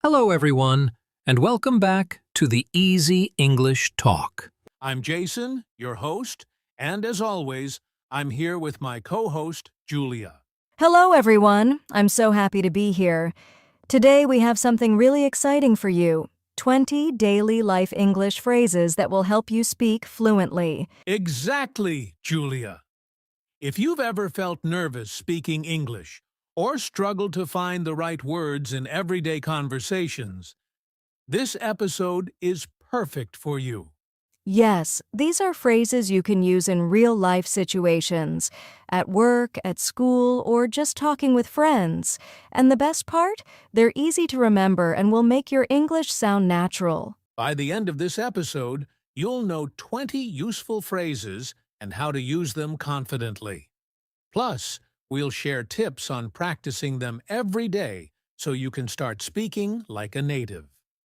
Hello, everyone, and welcome back to the Easy English Talk. I'm Jason, your host, and as always, I'm here with my co-host, Julia. Hello, everyone. I'm so happy to be here. Today we have something really exciting for you. 20 daily life English phrases that will help you speak fluently. Exactly, Julia. If you've ever felt nervous speaking English or struggled to find the right words in everyday conversations, this episode is perfect for you. Yes, these are phrases you can use in real-life situations, at work, at school, or just talking with friends. And the best part? They're easy to remember and will make your English sound natural. By the end of this episode, you'll know 20 useful phrases and how to use them confidently. Plus, we'll share tips on practicing them every day so you can start speaking like a native.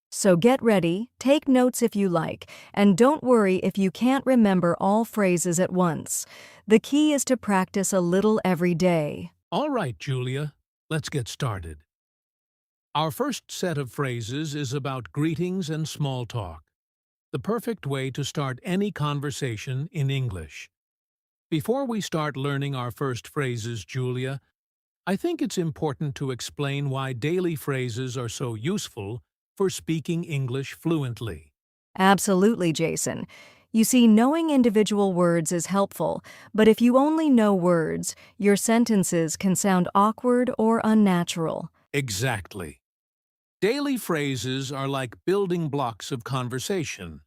So get ready, take notes if you like, and don't worry if you can't remember all phrases at once. The key is to practice a little every day. All right, Julia, let's get started. Our first set of phrases is about greetings and small talk, the perfect way to start any conversation in English. Before we start learning our first phrases, Julia, I think it's important to explain why daily phrases are so useful for speaking English fluently. Absolutely, Jason. You see, knowing individual words is helpful, but if you only know words, your sentences can sound awkward or unnatural. Exactly. Daily phrases are like building blocks of conversation.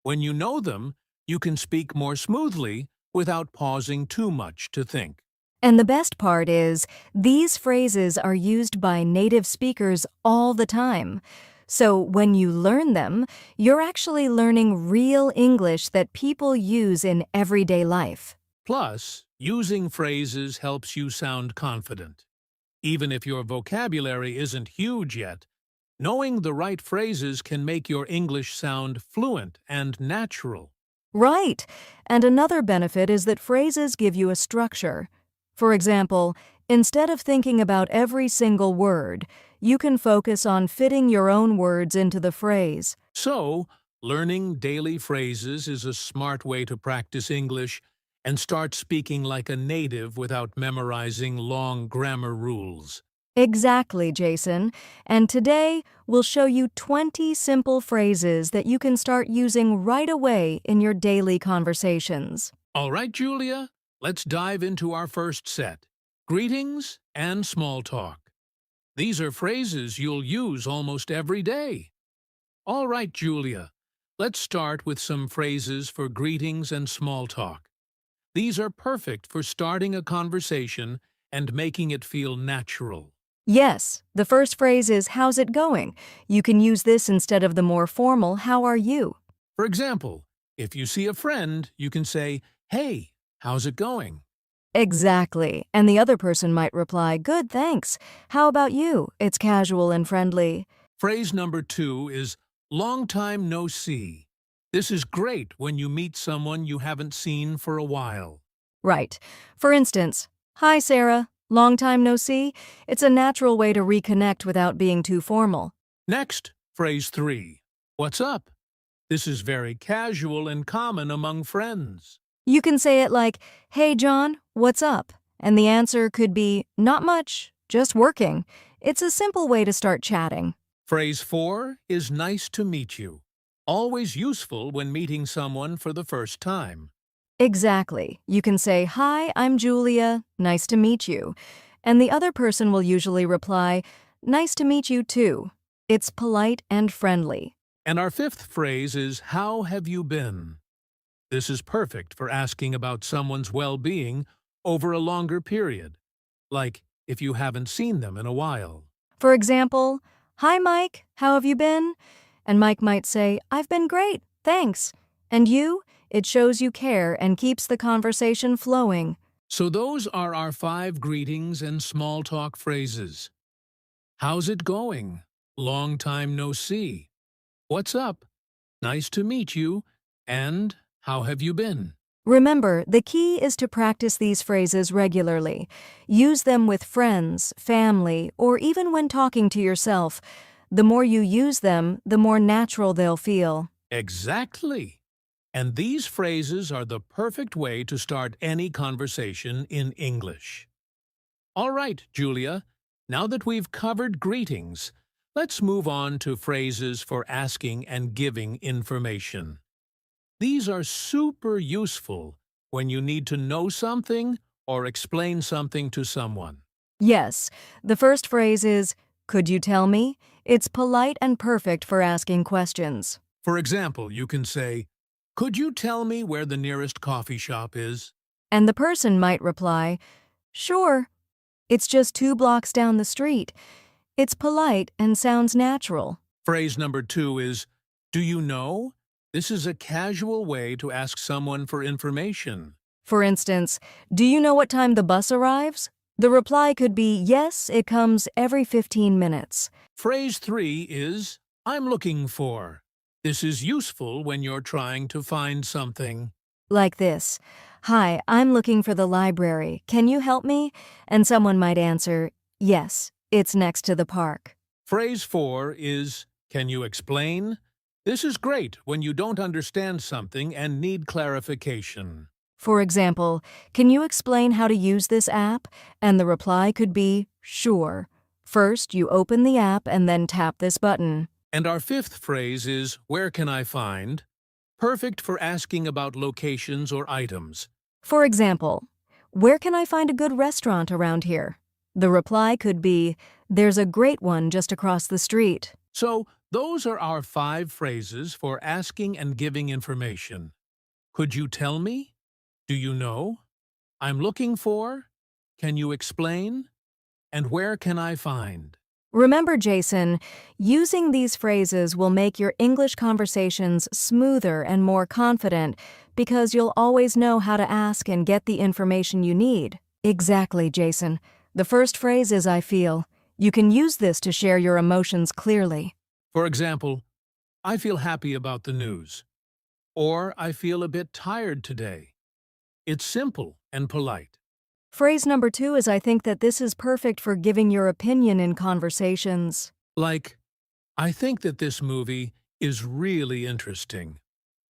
When you know them, you can speak more smoothly without pausing too much to think. And the best part is, these phrases are used by native speakers all the time. So when you learn them, you're actually learning real English that people use in everyday life. Plus, using phrases helps you sound confident. Even if your vocabulary isn't huge yet, knowing the right phrases can make your English sound fluent and natural. Right. And another benefit is that phrases give you a structure. For example, instead of thinking about every single word, you can focus on fitting your own words into the phrase. So, learning daily phrases is a smart way to practice English and start speaking like a native without memorizing long grammar rules. Exactly, Jason. And today, we'll show you 20 simple phrases that you can start using right away in your daily conversations. All right, Julia, let's dive into our first set, greetings and small talk. These are phrases you'll use almost every day. All right, Julia, let's start with some phrases for greetings and small talk. These are perfect for starting a conversation and making it feel natural. Yes, the first phrase is, "How's it going?" You can use this instead of the more formal, "How are you?" For example, if you see a friend, you can say, "Hey, how's it going?" Exactly. And the other person might reply, "Good, thanks. How about you?" It's casual and friendly. Phrase number 2 is long time no see. This is great when you meet someone you haven't seen for a while. Right. For instance, "Hi, Sarah. Long time no see." It's a natural way to reconnect without being too formal. Next, phrase 3. What's up? This is very casual and common among friends. You can say it like, "Hey, John, what's up?" And the answer could be, "Not much, just working." It's a simple way to start chatting. Phrase 4 is nice to meet you. Always useful when meeting someone for the first time. Exactly. You can say, "Hi, I'm Julia. Nice to meet you." And the other person will usually reply, "Nice to meet you too." It's polite and friendly. And our fifth phrase is how have you been? This is perfect for asking about someone's well-being over a longer period, like if you haven't seen them in a while. For example, "Hi, Mike. How have you been?" And Mike might say, "I've been great, thanks." And you? It shows you care and keeps the conversation flowing. So those are our 5 greetings and small talk phrases. How's it going? Long time no see. What's up? Nice to meet you. And how have you been? Remember, the key is to practice these phrases regularly. Use them with friends, family, or even when talking to yourself. The more you use them, the more natural they'll feel. Exactly. And these phrases are the perfect way to start any conversation in English. All right, Julia, now that we've covered greetings, let's move on to phrases for asking and giving information. These are super useful when you need to know something or explain something to someone. Yes, the first phrase is, "Could you tell me?" It's polite and perfect for asking questions. For example, you can say, "Could you tell me where the nearest coffee shop is?" And the person might reply, "Sure, it's just 2 blocks down the street." It's polite and sounds natural. Phrase number 2 is, "Do you know?" This is a casual way to ask someone for information. For instance, "Do you know what time the bus arrives?" The reply could be, "Yes, it comes every 15 minutes." Phrase 3 is, "I'm looking for." This is useful when you're trying to find something. Like this, "Hi, I'm looking for the library. Can you help me?" And someone might answer, "Yes, it's next to the park." Phrase 4 is, "Can you explain?" This is great when you don't understand something and need clarification. For example, "Can you explain how to use this app?" And the reply could be, "Sure. First, you open the app and then tap this button." And our 5th phrase is, "Where can I find?" Perfect for asking about locations or items. For example, "Where can I find a good restaurant around here?" The reply could be, "There's a great one just across the street." So, those are our 5 phrases for asking and giving information. Could you tell me? Do you know? I'm looking for? Can you explain? And where can I find? Remember, Jason, using these phrases will make your English conversations smoother and more confident because you'll always know how to ask and get the information you need. Exactly, Jason. The first phrase is "I feel." You can use this to share your emotions clearly. For example, "I feel happy about the news." Or, "I feel a bit tired today." It's simple and polite. Phrase number 2 is, "I think that this is perfect for giving your opinion in conversations." Like, "I think that this movie is really interesting."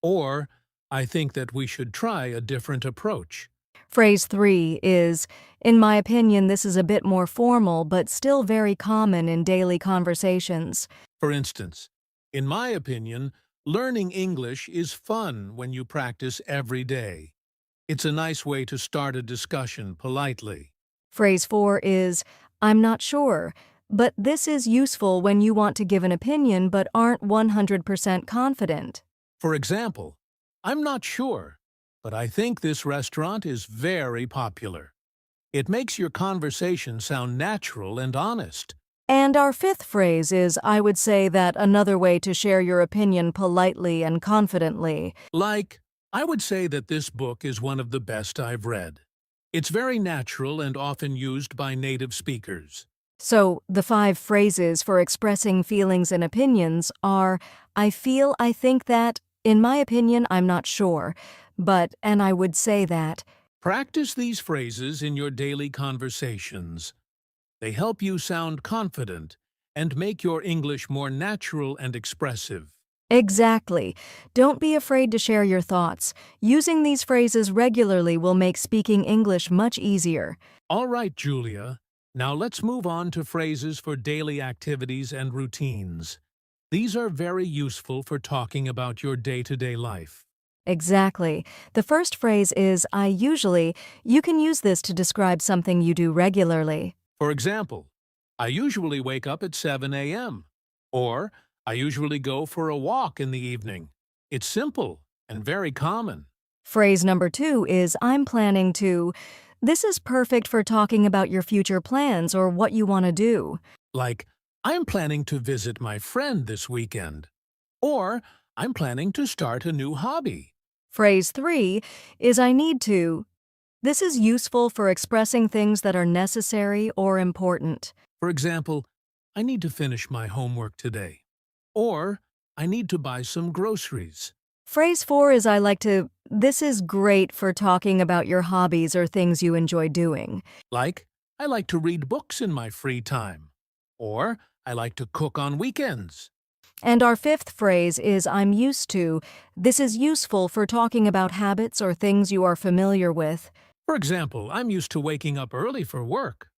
Or, "I think that we should try a different approach." Phrase 3 is, "In my opinion, this is a bit more formal but still very common in daily conversations." For instance, "In my opinion, learning English is fun when you practice every day." It's a nice way to start a discussion politely. Phrase 4 is, "I'm not sure," but this is useful when you want to give an opinion but aren't 100% confident. For example, "I'm not sure, but I think this restaurant is very popular." It makes your conversation sound natural and honest. And our 5th phrase is, "I would say that," another way to share your opinion politely and confidently. Like, "I would say that this book is one of the best I've read." It's very natural and often used by native speakers. So, the 5 phrases for expressing feelings and opinions are, "I feel," "I think that," "In my opinion, I'm not sure," but, and "I would say that." Practice these phrases in your daily conversations. They help you sound confident and make your English more natural and expressive. Exactly. Don't be afraid to share your thoughts. Using these phrases regularly will make speaking English much easier. All right, Julia. Now let's move on to phrases for daily activities and routines. These are very useful for talking about your day-to-day life. Exactly. The first phrase is, "I usually." You can use this to describe something you do regularly. For example, "I usually wake up at 7 a.m." Or, "I usually go for a walk in the evening." It's simple and very common. Phrase number 2 is, "I'm planning to." This is perfect for talking about your future plans or what you want to do. Like, "I'm planning to visit my friend this weekend." Or, "I'm planning to start a new hobby." Phrase 3 is, "I need to." This is useful for expressing things that are necessary or important. For example, "I need to finish my homework today." Or, "I need to buy some groceries." Phrase 4 is, "I like to." This is great for talking about your hobbies or things you enjoy doing. Like, "I like to read books in my free time." Or, I like to cook on weekends. And our fifth phrase is I'm used to. This is useful for talking about habits or things you are familiar with. For example, I'm used to waking up early for work.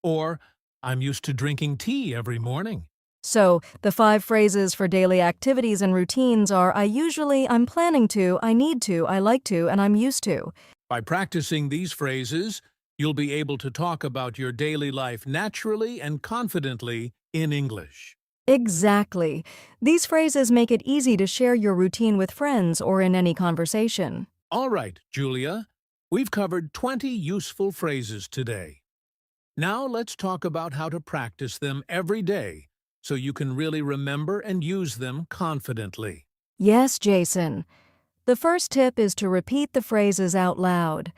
Or, I'm used to drinking tea every morning. So, the 5 phrases for daily activities and routines are I usually, I'm planning to, I need to, I like to, and I'm used to. By practicing these phrases, you'll be able to talk about your daily life naturally and confidently in English. Exactly. These phrases make it easy to share your routine with friends or in any conversation. All right, Julia, we've covered 20 useful phrases today. Now let's talk about how to practice them every day so you can really remember and use them confidently. Yes, Jason. The first tip is to repeat the phrases out loud.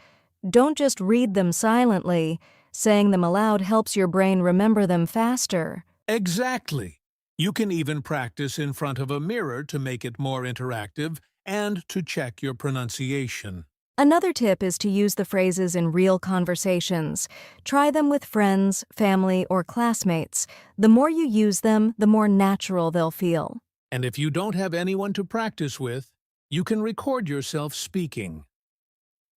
Don't just read them silently. Saying them aloud helps your brain remember them faster. Exactly. You can even practice in front of a mirror to make it more interactive and to check your pronunciation. Another tip is to use the phrases in real conversations. Try them with friends, family, or classmates. The more you use them, the more natural they'll feel. And if you don't have anyone to practice with, you can record yourself speaking.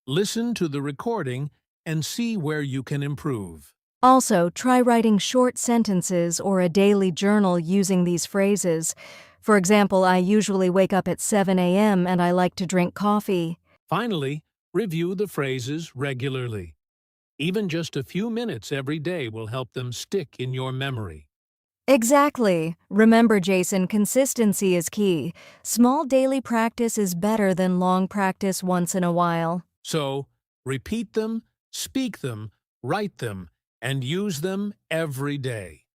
Listen to the recording and see where you can improve. Also, try writing short sentences or a daily journal using these phrases. For example, I usually wake up at 7 a.m. and I like to drink coffee. Finally, review the phrases regularly. Even just a few minutes every day will help them stick in your memory. Exactly. Remember, Jason, consistency is key. Small daily practice is better than long practice once in a while. So, repeat them, speak them, write them, and use them every day.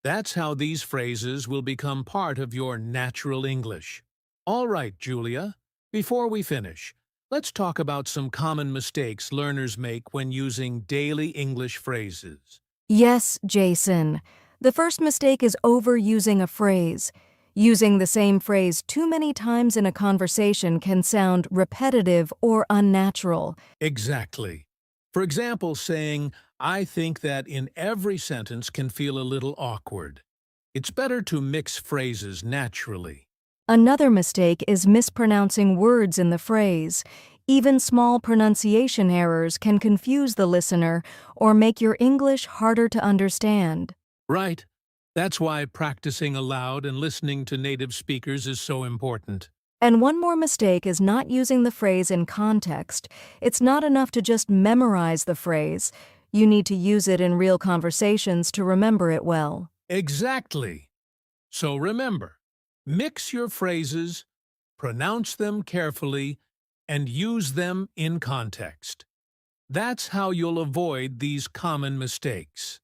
That's how these phrases will become part of your natural English. All right, Julia, before we finish, let's talk about some common mistakes learners make when using daily English phrases. Yes, Jason. The first mistake is overusing a phrase. Using the same phrase too many times in a conversation can sound repetitive or unnatural. Exactly. For example, saying, I think that in every sentence can feel a little awkward. It's better to mix phrases naturally. Another mistake is mispronouncing words in the phrase. Even small pronunciation errors can confuse the listener or make your English harder to understand. Right. That's why practicing aloud and listening to native speakers is so important. And one more mistake is not using the phrase in context. It's not enough to just memorize the phrase. You need to use it in real conversations to remember it well. Exactly. So remember, mix your phrases, pronounce them carefully, and use them in context. That's how you'll avoid these common mistakes.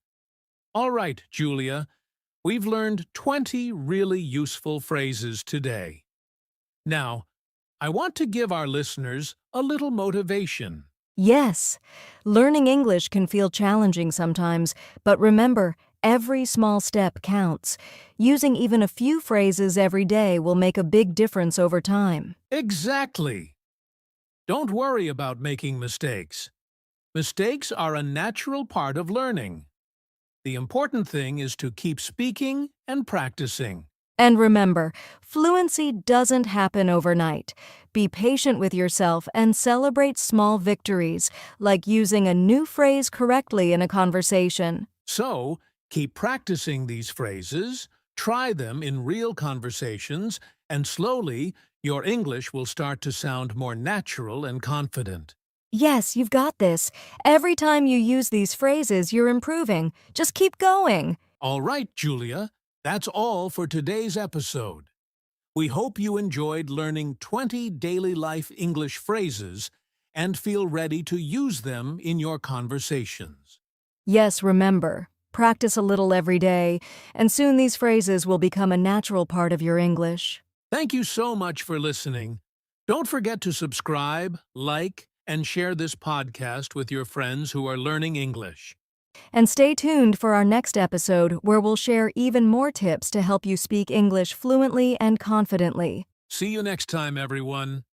All right, Julia, we've learned 20 really useful phrases today. Now, I want to give our listeners a little motivation. Yes, learning English can feel challenging sometimes, but remember, every small step counts. Using even a few phrases every day will make a big difference over time. Exactly. Don't worry about making mistakes. Mistakes are a natural part of learning. The important thing is to keep speaking and practicing. And remember, fluency doesn't happen overnight. Be patient with yourself and celebrate small victories, like using a new phrase correctly in a conversation. So, keep practicing these phrases, try them in real conversations, and slowly, your English will start to sound more natural and confident. Yes, you've got this. Every time you use these phrases, you're improving. Just keep going. All right, Julia, that's all for today's episode. We hope you enjoyed learning 20 daily life English phrases and feel ready to use them in your conversations. Yes, remember, practice a little every day, and soon these phrases will become a natural part of your English. Thank you so much for listening. Don't forget to subscribe, like, and share this podcast with your friends who are learning English. And stay tuned for our next episode where we'll share even more tips to help you speak English fluently and confidently. See you next time, everyone.